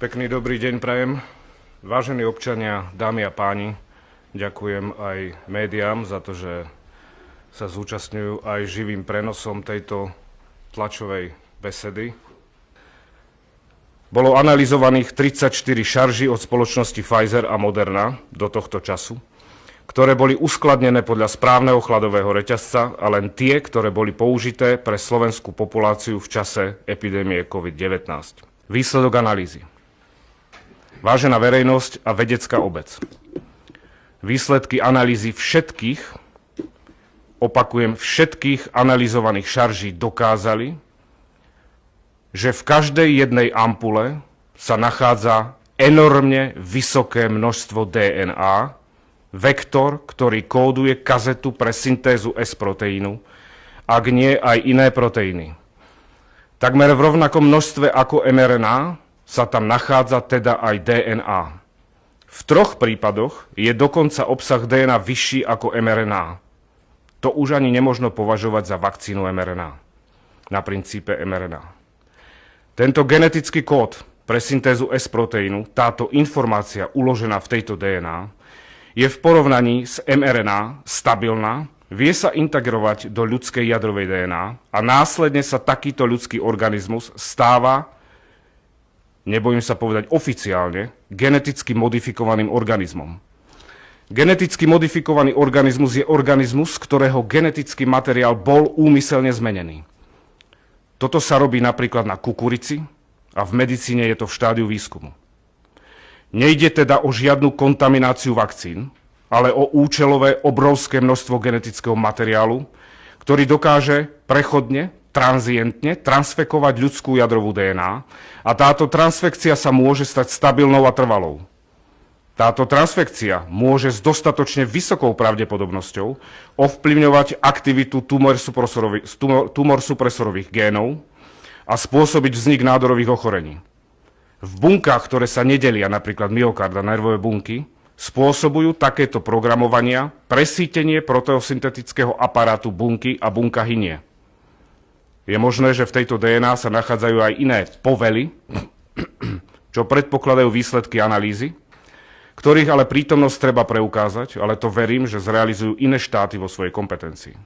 Pekný dobrý deň prajem. Vážení občania, dámy a páni, ďakujem aj médiám za to, že sa zúčastňujú aj živým prenosom tejto tlačovej besedy. Bolo analyzovaných 34 šarží od spoločnosti Pfizer a Moderna do tohto času, ktoré boli uskladnené podľa správneho chladového reťazca a len tie, ktoré boli použité pre slovenskú populáciu v čase epidémie COVID-19. Výsledok analýzy. Vážená verejnosť a vedecká obec. Výsledky analýzy všetkých, opakujem, všetkých analyzovaných šarží dokázali, že v každej jednej ampule sa nachádza enormne vysoké množstvo DNA, vektor, ktorý kóduje kazetu pre syntézu S-proteínu, ak nie aj iné proteíny. Takmer v rovnakom množstve ako mRNA sa tam nachádza teda aj DNA. V 3 prípadoch je dokonca obsah DNA vyšší ako mRNA. To už ani nemožno považovať za vakcínu mRNA, na princípe mRNA. Tento genetický kód pre syntézu S-proteínu, táto informácia uložená v tejto DNA, je v porovnaní s mRNA stabilná, vie sa integrovať do ľudskej jadrovej DNA a následne sa takýto ľudský organizmus stáva, nebojím sa povedať oficiálne, geneticky modifikovaným organizmom. Geneticky modifikovaný organizmus je organizmus, ktorého genetický materiál bol úmyselne zmenený. Toto sa robí napríklad na kukurici a v medicíne je to v štádiu výskumu. Nejde teda o žiadnu kontamináciu vakcín, ale o účelové obrovské množstvo genetického materiálu, ktorý dokáže prechodne, tranzientne transfekovať ľudskú jadrovú DNA a táto transfekcia sa môže stať stabilnou a trvalou. Táto transfekcia môže s dostatočne vysokou pravdepodobnosťou ovplyvňovať aktivitu tumorsupresorových génov a spôsobiť vznik nádorových ochorení. V bunkách, ktoré sa nedelia, napríklad myokard a nervové bunky, spôsobujú takéto programovania presítenie proteosyntetického aparátu bunky a bunka hynie. Je možné, že v tejto DNA sa nachádzajú aj iné povely, čo predpokladajú výsledky analýzy, ktorých ale prítomnosť treba preukázať, ale to verím, že zrealizujú iné štáty vo svojej kompetencii.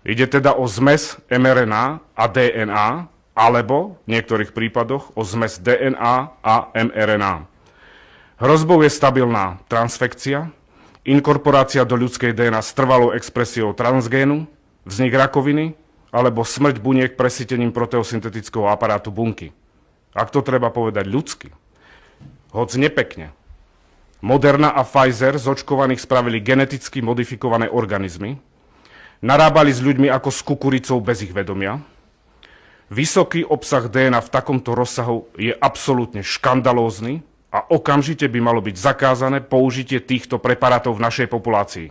Ide teda o zmes mRNA a DNA, alebo v niektorých prípadoch o zmes DNA a mRNA. Hrozbou je stabilná transfekcia, inkorporácia do ľudskej DNA s trvalou expresiou transgénu, vznik rakoviny alebo smrť buniek presítením proteosyntetického aparátu bunky. Ak to treba povedať ľudsky, hoď nepekne. Moderna a Pfizer z očkovaných spravili geneticky modifikované organizmy, narábali s ľuďmi ako s kukuricou bez ich vedomia. Vysoký obsah DNA v takomto rozsahu je absolútne škandalózny a okamžite by malo byť zakázané použitie týchto preparátov v našej populácii.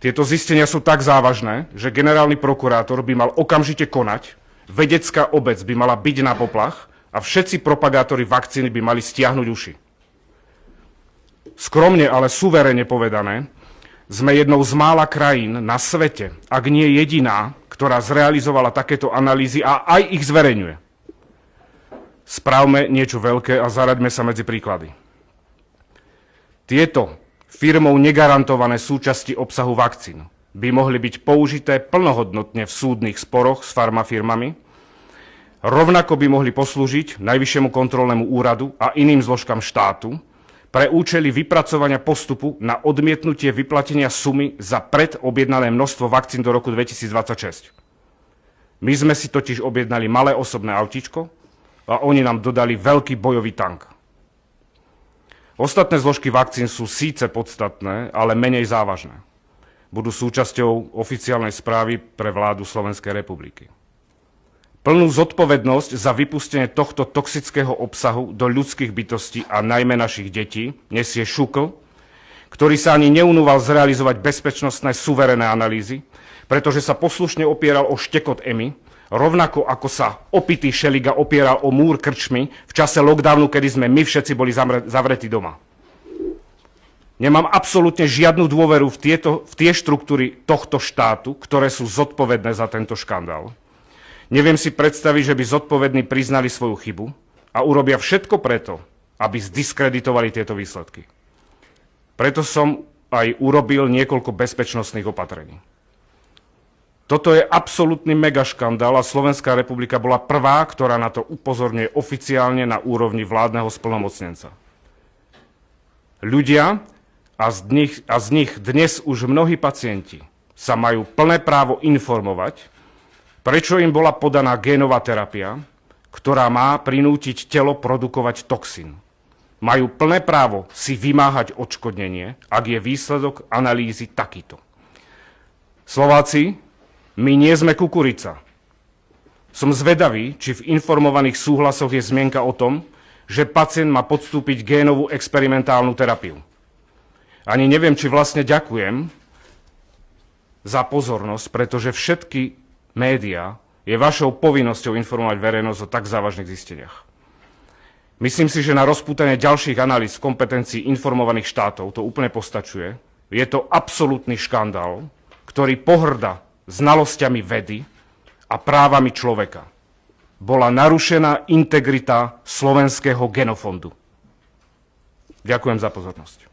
Tieto zistenia sú tak závažné, že generálny prokurátor by mal okamžite konať, vedecká obec by mala byť na poplach a všetci propagátori vakcíny by mali stiahnuť uši. Skromne, ale suverene povedané, sme jednou z mála krajín na svete, ak nie jediná, ktorá zrealizovala takéto analýzy a aj ich zverejňuje. Spravme niečo veľké a zaraďme sa medzi príklady. Tieto firmou negarantované súčasti obsahu vakcín by mohli byť použité plnohodnotne v súdnych sporoch s farmafirmami, rovnako by mohli poslúžiť Najvyššiemu kontrolnému úradu a iným zložkám štátu pre účely vypracovania postupu na odmietnutie vyplatenia sumy za predobjednané množstvo vakcín do roku 2026. My sme si totiž objednali malé osobné autíčko a oni nám dodali veľký bojový tank. Ostatné zložky vakcín sú síce podstatné, ale menej závažné. Budú súčasťou oficiálnej správy pre vládu Slovenskej republiky. Plnú zodpovednosť za vypustenie tohto toxického obsahu do ľudských bytostí a najmä našich detí nesie Šukl, ktorý sa ani neunúval zrealizovať bezpečnostné suverénne analýzy, pretože sa poslušne opieral o štekot EMI, rovnako ako sa opitý Šeliga opieral o múr krčmy v čase lockdownu, kedy sme my všetci boli zavretí doma. Nemám absolútne žiadnu dôveru v tie štruktúry tohto štátu, ktoré sú zodpovedné za tento škandál. Neviem si predstaviť, že by zodpovední priznali svoju chybu a urobia všetko preto, aby zdiskreditovali tieto výsledky. Preto som aj urobil niekoľko bezpečnostných opatrení. Toto je absolútny megaškandál a Slovenská republika bola prvá, ktorá na to upozorňuje oficiálne na úrovni vládneho splnomocnenca. Ľudia, a z nich dnes už mnohí pacienti, sa majú plné právo informovať, prečo im bola podaná génová terapia, ktorá má prinútiť telo produkovať toxín. Majú plné právo si vymáhať odškodnenie, ak je výsledok analýzy takýto. Slováci, my nie sme kukurica. Som zvedavý, či v informovaných súhlasoch je zmienka o tom, že pacient má podstúpiť génovú experimentálnu terapiu. Ani neviem, či vlastne ďakujem za pozornosť, pretože všetky médiá je vašou povinnosťou informovať verejnosť o tak závažných zisteniach. Myslím si, že na rozpútanie ďalších analýz v kompetencii informovaných štátov to úplne postačuje. Je to absolútny škandál, ktorý pohŕda znalosťami vedy a právami človeka. Bola narušená integrita slovenského genofondu. Ďakujem za pozornosť.